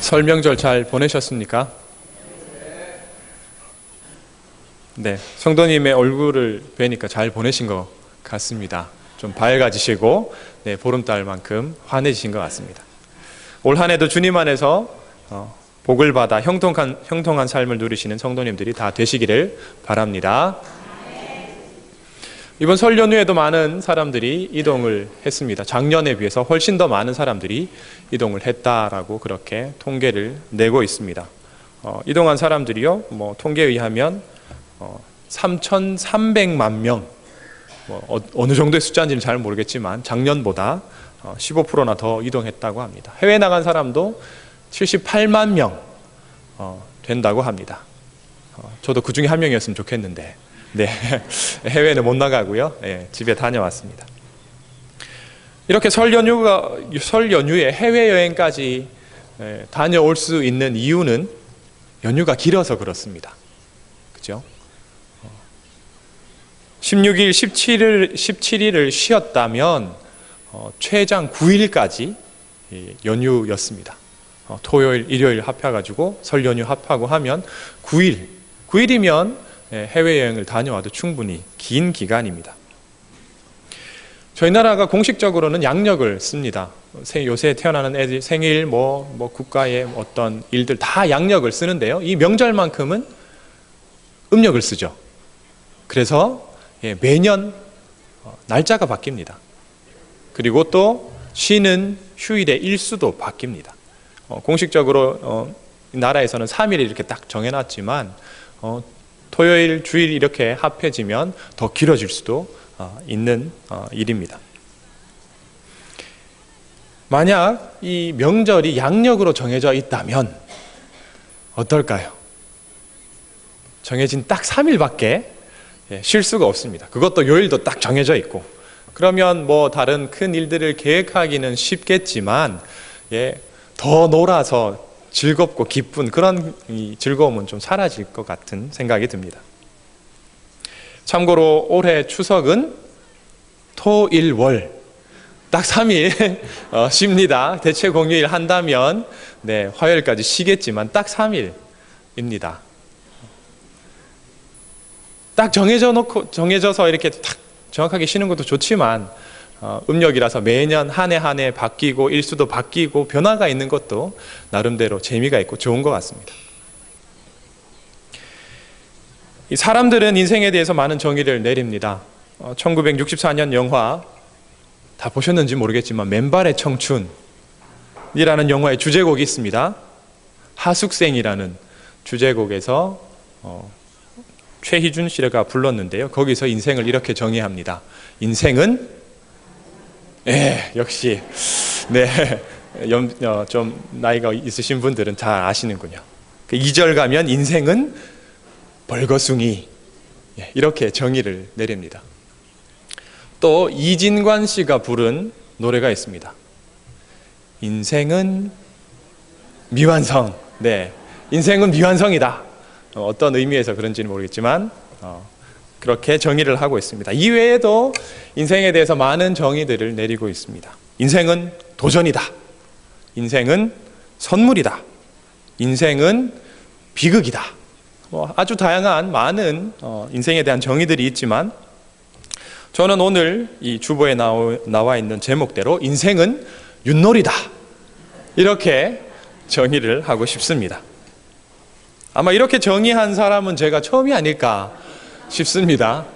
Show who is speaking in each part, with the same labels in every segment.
Speaker 1: 설 명절 잘 보내셨습니까? 네, 성도님의 얼굴을 뵈니까 잘 보내신 것 같습니다. 좀 밝아지시고 보름달만큼 환해지신 것 같습니다. 올 한 해도 주님 안에서 복을 받아 형통한 삶을 누리시는 성도님들이 다 되시기를 바랍니다. 이번 설 연휴에도 많은 사람들이 이동을 했습니다. 작년에 비해서 훨씬 더 많은 사람들이 이동을 했다라고 그렇게 통계를 내고 있습니다. 이동한 사람들이요, 통계에 의하면 3,300만 명, 어느 정도의 숫자인지는 잘 모르겠지만 작년보다 15%나 더 이동했다고 합니다. 해외 나간 사람도 78만 명 된다고 합니다. 저도 그 중에 한 명이었으면 좋겠는데 해외는 못 나가고요. 집에 다녀왔습니다. 이렇게 설 연휴에 해외여행까지 다녀올 수 있는 이유는 연휴가 길어서 그렇습니다. 그죠? 16일, 17일을 쉬었다면 최장 9일까지 연휴였습니다. 토요일, 일요일 합해가지고 설 연휴 합하고 하면 9일이면 해외여행을 다녀와도 충분히 긴 기간입니다. 저희 나라가 공식적으로는 양력을 씁니다. 요새 태어나는 애들 생일, 국가의 어떤 일들 다 양력을 쓰는데요. 이 명절만큼은 음력을 쓰죠. 그래서 매년 날짜가 바뀝니다. 그리고 또 쉬는 휴일의 일수도 바뀝니다. 공식적으로 나라에서는 3일 이렇게 딱 정해놨지만 토요일, 주일 이렇게 합해지면 더 길어질 수도 있는 일입니다. 만약 이 명절이 양력으로 정해져 있다면 어떨까요? 정해진 딱 3일밖에 쉴 수가 없습니다. 그것도 요일도 딱 정해져 있고, 그러면 다른 큰 일들을 계획하기는 쉽겠지만 더 놀아서 즐겁고 기쁜 그런 즐거움은 좀 사라질 것 같은 생각이 듭니다. 참고로 올해 추석은 토, 일, 월 딱 3일 쉽니다. 대체 공휴일 한다면 화요일까지 쉬겠지만 딱 3일입니다. 딱 정해져서 이렇게 딱 정확하게 쉬는 것도 좋지만 음력이라서 매년 한 해 바뀌고 일수도 바뀌고 변화가 있는 것도 나름대로 재미가 있고 좋은 것 같습니다. 이 사람들은 인생에 대해서 많은 정의를 내립니다. 1964년 영화 다 보셨는지 모르겠지만 맨발의 청춘이라는 영화의 주제곡이 있습니다. 하숙생이라는 주제곡에서 최희준 씨가 불렀는데요. 거기서 인생을 이렇게 정의합니다. 인생은 역시 좀 나이가 있으신 분들은 잘 아시는군요. 2절 가면 인생은 벌거숭이, 이렇게 정의를 내립니다. 또 이진관 씨가 부른 노래가 있습니다. 인생은 미완성. 인생은 미완성이다. 어떤 의미에서 그런지는 모르겠지만 그렇게 정의를 하고 있습니다. 이외에도 인생에 대해서 많은 정의들을 내리고 있습니다. 인생은 도전이다. 인생은 선물이다. 인생은 비극이다. 아주 다양한 많은 인생에 대한 정의들이 있지만 저는 오늘 이 주보에 나와 있는 제목대로 인생은 윷놀이다. 이렇게 정의를 하고 싶습니다. 아마 이렇게 정의한 사람은 제가 처음이 아닐까 싶습니다.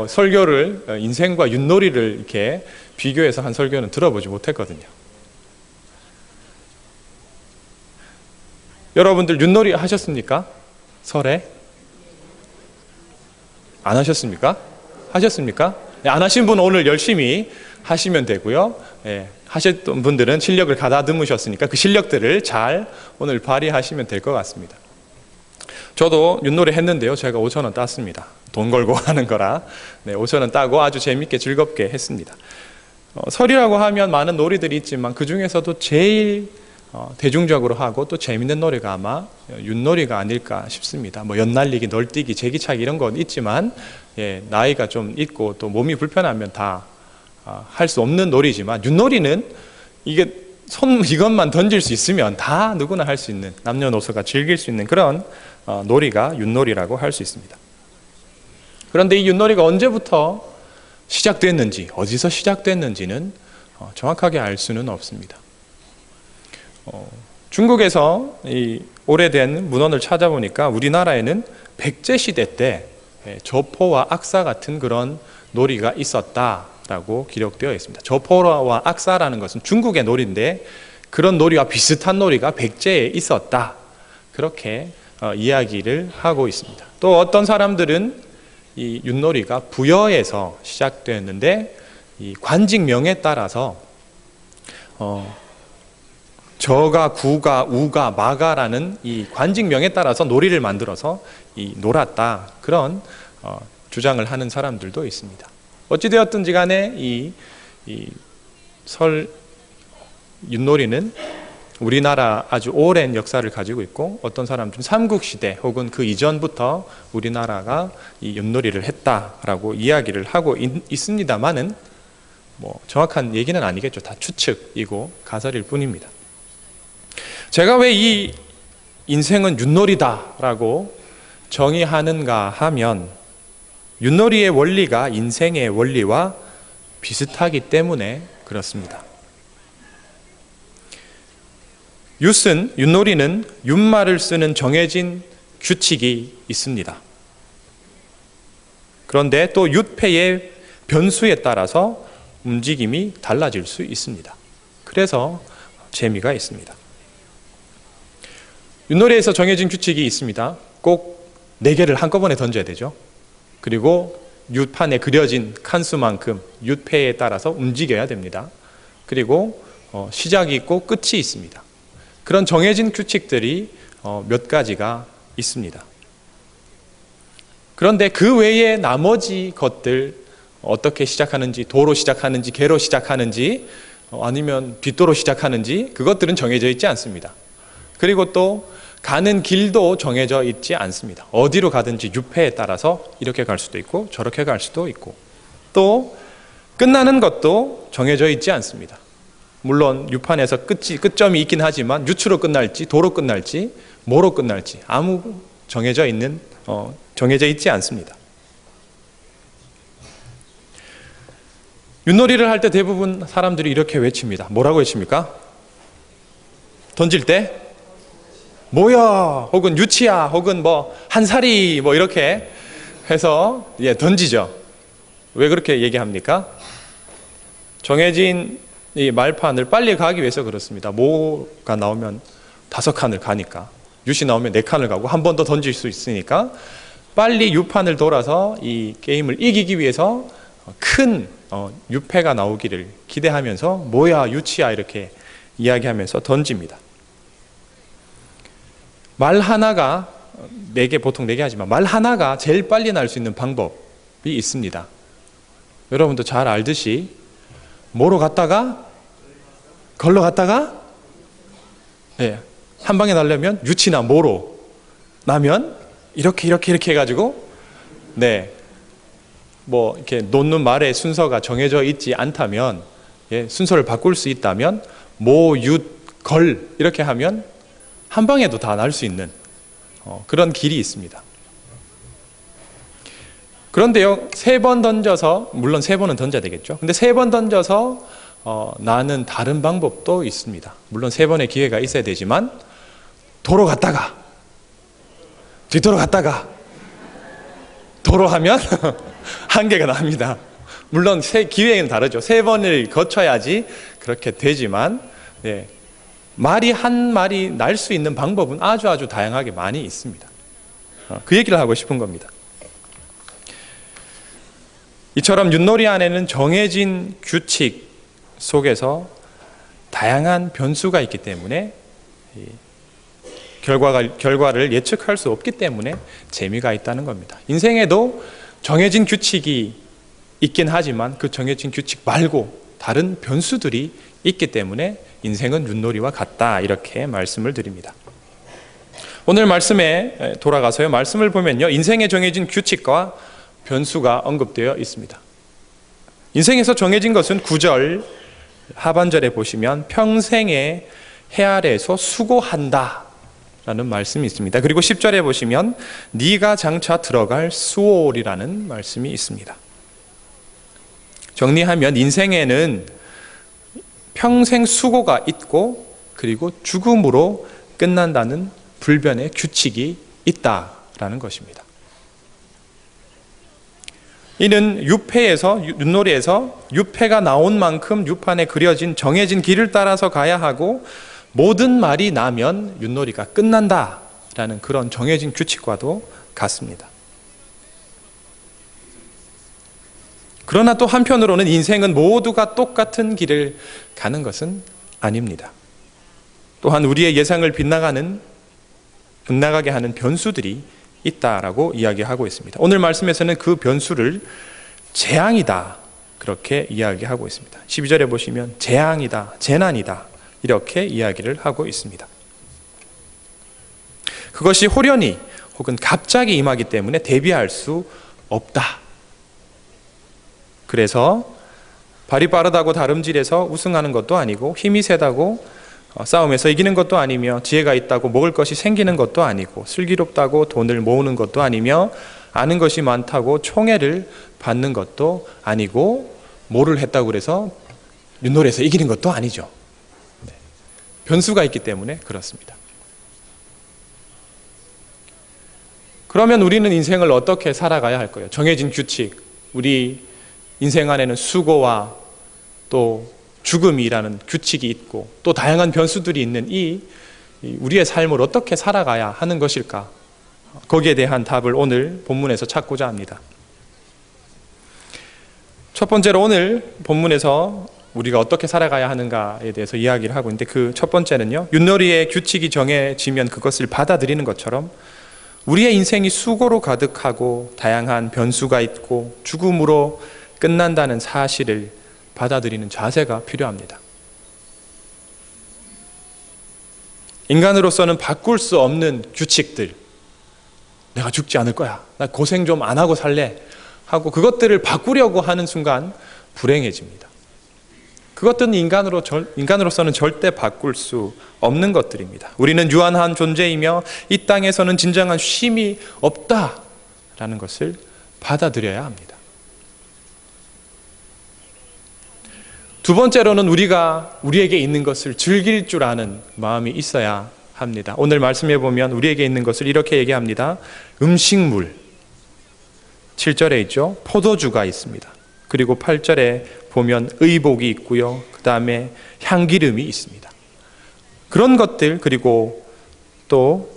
Speaker 1: 설교를 인생과 윷놀이를 이렇게 비교해서 한 설교는 들어보지 못했거든요. 여러분들 윷놀이 하셨습니까? 설에? 안 하셨습니까? 하셨습니까? 안 하신 분은 오늘 열심히 하시면 되고요. 하셨던 분들은 실력을 가다듬으셨으니까 그 실력들을 잘 오늘 발휘하시면 될 것 같습니다. 저도 윷놀이 했는데요. 제가 5,000원 땄습니다. 돈 걸고 하는 거라 5,000원 따고 아주 재밌게 즐겁게 했습니다. 설이라고 하면 많은 놀이들이 있지만 그 중에서도 제일 대중적으로 하고 또 재밌는 놀이가 아마 윷놀이가 아닐까 싶습니다. 연날리기, 널뛰기, 제기차기 이런 건 있지만 나이가 좀 있고 또 몸이 불편하면 다 할 수 없는 놀이지만 윷놀이는 이게 이것만 던질 수 있으면 다 누구나 할 수 있는, 남녀노소가 즐길 수 있는 그런 놀이가 윷놀이라고 할 수 있습니다. 그런데 이 윷놀이가 언제부터 시작됐는지, 어디서 시작됐는지는 정확하게 알 수는 없습니다. 중국에서 이 오래된 문헌을 찾아보니까 우리나라에는 백제 시대 때 저포와 악사 같은 그런 놀이가 있었다라고 기록되어 있습니다. 저포와 악사라는 것은 중국의 놀이인데 그런 놀이와 비슷한 놀이가 백제에 있었다, 그렇게 이야기를 하고 있습니다. 또 어떤 사람들은 이 윷놀이가 부여에서 시작되었는데 이 관직명에 따라서 저가, 구가, 우가, 마가라는 이 관직명에 따라서 놀이를 만들어서 놀았다, 그런 주장을 하는 사람들도 있습니다. 어찌되었든지 간에 이 설 윷놀이는 우리나라 아주 오랜 역사를 가지고 있고, 어떤 사람들은 삼국시대 혹은 그 이전부터 우리나라가 이 윷놀이를 했다라고 이야기를 하고 있습니다만은 뭐 정확한 얘기는 아니겠죠. 다 추측이고 가설일 뿐입니다. 제가 왜 이 인생은 윷놀이다라고 정의하는가 하면, 윷놀이의 원리가 인생의 원리와 비슷하기 때문에 그렇습니다. 윷놀이는 윷말을 쓰는 정해진 규칙이 있습니다. 그런데 또 윷패의 변수에 따라서 움직임이 달라질 수 있습니다. 그래서 재미가 있습니다. 윷놀이에서 정해진 규칙이 있습니다. 꼭 4개를 한꺼번에 던져야 되죠. 그리고 윷판에 그려진 칸수만큼 윷패에 따라서 움직여야 됩니다. 그리고 시작이 있고 끝이 있습니다. 그런 정해진 규칙들이 몇 가지가 있습니다. 그런데 그 외에 나머지 것들, 어떻게 시작하는지, 도로 시작하는지, 개로 시작하는지, 아니면 빗도로 시작하는지, 그것들은 정해져 있지 않습니다. 그리고 또 가는 길도 정해져 있지 않습니다. 어디로 가든지 윷패에 따라서 이렇게 갈 수도 있고 저렇게 갈 수도 있고, 또 끝나는 것도 정해져 있지 않습니다. 물론 윷판에서 끝점이 있긴 하지만 윷으로 끝날지 도로 끝날지 뭐로 끝날지 아무 정해져 있지 않습니다. 윷놀이를 할 때 대부분 사람들이 이렇게 외칩니다. 뭐라고 외칩니까? 던질 때 뭐야, 혹은 유치야, 혹은 뭐 한살이, 뭐 이렇게 해서 던지죠. 왜 그렇게 얘기합니까? 정해진 이 말판을 빨리 가기 위해서 그렇습니다. 모가 나오면 5칸을 가니까, 윷이 나오면 4칸을 가고 한 번 더 던질 수 있으니까 빨리 윷판을 돌아서 이 게임을 이기기 위해서 큰 윷패가 나오기를 기대하면서 뭐야, 유치야 이렇게 이야기하면서 던집니다. 말 하나가 4개, 보통 4개 하지만 말 하나가 제일 빨리 날 수 있는 방법이 있습니다. 여러분도 잘 알듯이 뭐로 갔다가 걸러 갔다가 한 방에 날려면 유치나 뭐로 나면 이렇게 해가지고 뭐 이렇게 놓는 말의 순서가 정해져 있지 않다면, 순서를 바꿀 수 있다면 모, 윷, 걸 이렇게 하면 한 방에도 다 날 수 있는 그런 길이 있습니다. 그런데요, 3번 던져서, 물론 3번은 던져야 되겠죠. 근데 3번 던져서 나는 다른 방법도 있습니다. 물론 3번의 기회가 있어야 되지만 도로 갔다가 뒤도로 갔다가 도로 하면 한 개가 납니다. 물론 기회는 다르죠. 3번을 거쳐야지 그렇게 되지만 말이 한 말이 날 수 있는 방법은 아주 다양하게 많이 있습니다. 그 얘기를 하고 싶은 겁니다. 이처럼 윷놀이 안에는 정해진 규칙 속에서 다양한 변수가 있기 때문에 결과를 예측할 수 없기 때문에 재미가 있다는 겁니다. 인생에도 정해진 규칙이 있긴 하지만 그 정해진 규칙 말고 다른 변수들이 있기 때문에 인생은 윷놀이와 같다, 이렇게 말씀을 드립니다. 오늘 말씀에 돌아가서요, 말씀을 보면요, 인생에 정해진 규칙과 변수가 언급되어 있습니다. 인생에서 정해진 것은 구절, 하반절에 보시면 평생의 해 아래에서 수고한다 라는 말씀이 있습니다. 그리고 10절에 보시면 네가 장차 들어갈 수월이라는 말씀이 있습니다. 정리하면 인생에는 평생 수고가 있고 그리고 죽음으로 끝난다는 불변의 규칙이 있다라는 것입니다. 이는 윷놀이에서 윷패가 나온 만큼 윷판에 그려진 정해진 길을 따라서 가야 하고 모든 말이 나면 윷놀이가 끝난다라는 그런 정해진 규칙과도 같습니다. 그러나 또 한편으로는 인생은 모두가 똑같은 길을 가는 것은 아닙니다. 또한 우리의 예상을 빗나가게 하는 변수들이 있다라고 이야기하고 있습니다. 오늘 말씀에서는 그 변수를 재앙이다 그렇게 이야기하고 있습니다. 12절에 보시면 재앙이다, 재난이다 이렇게 이야기를 하고 있습니다. 그것이 호련히 혹은 갑자기 임하기 때문에 대비할 수 없다. 그래서 발이 빠르다고 다름질해서 우승하는 것도 아니고 힘이 세다고 싸움에서 이기는 것도 아니며 지혜가 있다고 먹을 것이 생기는 것도 아니고 슬기롭다고 돈을 모으는 것도 아니며 아는 것이 많다고 총애를 받는 것도 아니고 뭐를 했다고 그래서 윷놀이에서 이기는 것도 아니죠. 네. 변수가 있기 때문에 그렇습니다. 그러면 우리는 인생을 어떻게 살아가야 할 거예요? 정해진 규칙, 우리 인생 안에는 수고와 또 죽음이라는 규칙이 있고 또 다양한 변수들이 있는 이 우리의 삶을 어떻게 살아가야 하는 것일까? 거기에 대한 답을 오늘 본문에서 찾고자 합니다. 첫 번째로 오늘 본문에서 우리가 어떻게 살아가야 하는가에 대해서 이야기를 하고 있는데 그 첫 번째는요, 윷놀이의 규칙이 정해지면 그것을 받아들이는 것처럼 우리의 인생이 수고로 가득하고 다양한 변수가 있고 죽음으로 끝난다는 사실을 받아들이는 자세가 필요합니다. 인간으로서는 바꿀 수 없는 규칙들, 내가 죽지 않을 거야, 나 고생 좀 안 하고 살래 하고 그것들을 바꾸려고 하는 순간 불행해집니다. 그것들은 인간으로서는 절대 바꿀 수 없는 것들입니다. 우리는 유한한 존재이며 이 땅에서는 진정한 쉼이 없다라는 것을 받아들여야 합니다. 두 번째로는 우리에게 있는 것을 즐길 줄 아는 마음이 있어야 합니다. 오늘 말씀해 보면 우리에게 있는 것을 이렇게 얘기합니다. 음식물, 7절에 있죠. 포도주가 있습니다. 그리고 8절에 보면 의복이 있고요. 그 다음에 향기름이 있습니다. 그런 것들, 그리고 또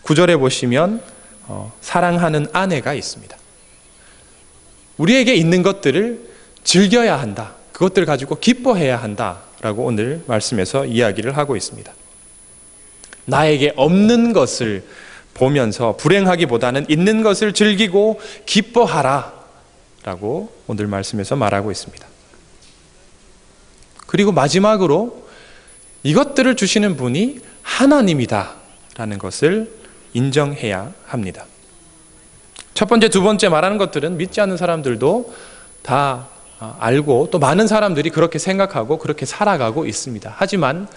Speaker 1: 9절에 보시면 사랑하는 아내가 있습니다. 우리에게 있는 것들을 즐겨야 한다. 그것들을 가지고 기뻐해야 한다라고 오늘 말씀에서 이야기를 하고 있습니다. 나에게 없는 것을 보면서 불행하기보다는 있는 것을 즐기고 기뻐하라 라고 오늘 말씀에서 말하고 있습니다. 그리고 마지막으로 이것들을 주시는 분이 하나님이다 라는 것을 인정해야 합니다. 첫 번째, 두 번째 말하는 것들은 믿지 않는 사람들도 다 알고 또 많은 사람들이 그렇게 생각하고 그렇게 살아가고 있습니다. 하지만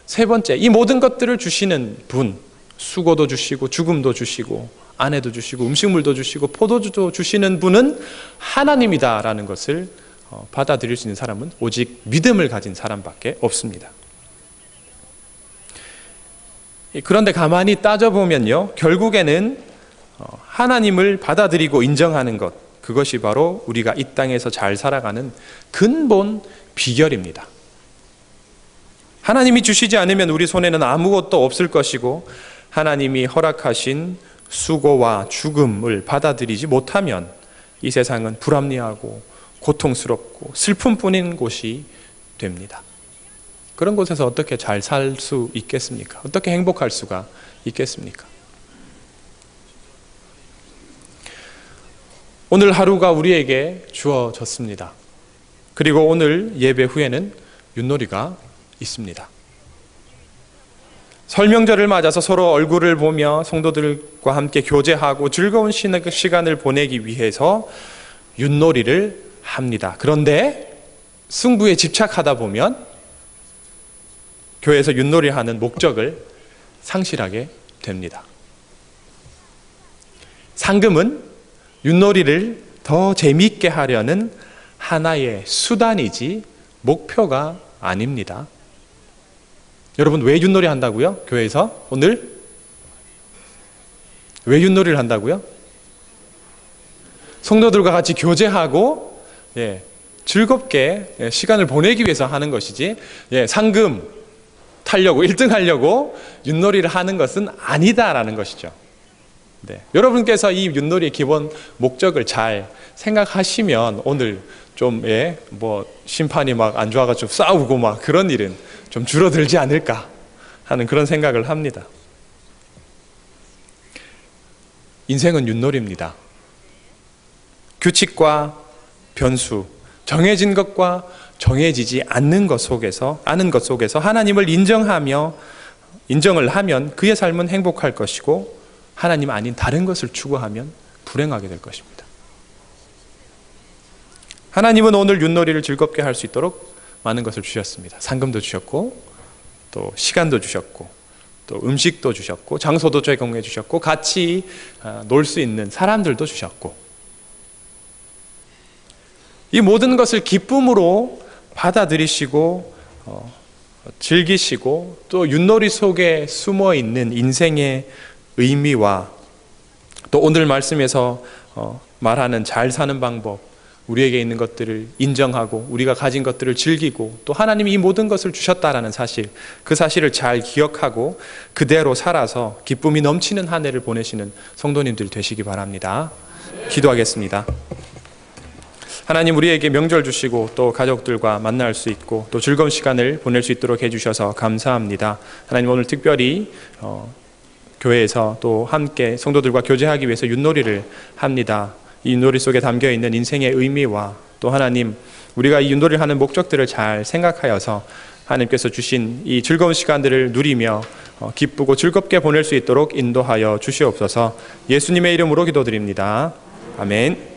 Speaker 1: 세 번째, 이 모든 것들을 주시는 분, 수고도 주시고 죽음도 주시고 아내도 주시고 음식물도 주시고 포도주도 주시는 분은 하나님이다라는 것을 받아들일 수 있는 사람은 오직 믿음을 가진 사람밖에 없습니다. 그런데 가만히 따져보면요, 결국에는 하나님을 받아들이고 인정하는 것, 그것이 바로 우리가 이 땅에서 잘 살아가는 근본 비결입니다. 하나님이 주시지 않으면 우리 손에는 아무것도 없을 것이고 하나님이 허락하신 수고와 죽음을 받아들이지 못하면 이 세상은 불합리하고 고통스럽고 슬픔뿐인 곳이 됩니다. 그런 곳에서 어떻게 잘 살 수 있겠습니까? 어떻게 행복할 수가 있겠습니까? 오늘 하루가 우리에게 주어졌습니다. 그리고 오늘 예배 후에는 윷놀이가 있습니다. 설명절을 맞아서 서로 얼굴을 보며 성도들과 함께 교제하고 즐거운 시간을 보내기 위해서 윷놀이를 합니다. 그런데 승부에 집착하다 보면 교회에서 윷놀이를 하는 목적을 상실하게 됩니다. 상금은 윷놀이를 더 재미있게 하려는 하나의 수단이지 목표가 아닙니다. 여러분, 왜 윷놀이 한다고요? 교회에서 오늘? 왜 윷놀이를 한다고요? 성도들과 같이 교제하고 즐겁게 시간을 보내기 위해서 하는 것이지 상금 타려고 1등 하려고 윷놀이를 하는 것은 아니다라는 것이죠. 여러분께서 이 윷놀이의 기본 목적을 잘 생각하시면 오늘 좀 심판이 막 안 좋아가지고 싸우고 막 그런 일은 좀 줄어들지 않을까 하는 그런 생각을 합니다. 인생은 윷놀이입니다. 규칙과 변수, 정해진 것과 정해지지 않는 것 속에서, 아는 것 속에서 하나님을 인정을 하면 그의 삶은 행복할 것이고, 하나님 아닌 다른 것을 추구하면 불행하게 될 것입니다. 하나님은 오늘 윷놀이를 즐겁게 할 수 있도록 많은 것을 주셨습니다. 상금도 주셨고, 또 시간도 주셨고, 또 음식도 주셨고, 장소도 제공해 주셨고, 같이 놀 수 있는 사람들도 주셨고, 이 모든 것을 기쁨으로 받아들이시고 즐기시고, 또 윷놀이 속에 숨어 있는 인생의 의미와 또 오늘 말씀에서 말하는 잘 사는 방법, 우리에게 있는 것들을 인정하고 우리가 가진 것들을 즐기고, 또 하나님이 이 모든 것을 주셨다라는 사실, 그 사실을 잘 기억하고 그대로 살아서 기쁨이 넘치는 한 해를 보내시는 성도님들 되시기 바랍니다. 기도하겠습니다. 하나님, 우리에게 명절 주시고 또 가족들과 만날 수 있고 또 즐거운 시간을 보낼 수 있도록 해주셔서 감사합니다. 하나님, 오늘 특별히 교회에서 또 함께 성도들과 교제하기 위해서 윷놀이를 합니다. 이 윷놀이 속에 담겨있는 인생의 의미와 또 하나님, 우리가 이 윷놀이를 하는 목적들을 잘 생각하여서 하나님께서 주신 이 즐거운 시간들을 누리며 기쁘고 즐겁게 보낼 수 있도록 인도하여 주시옵소서. 예수님의 이름으로 기도드립니다. 아멘.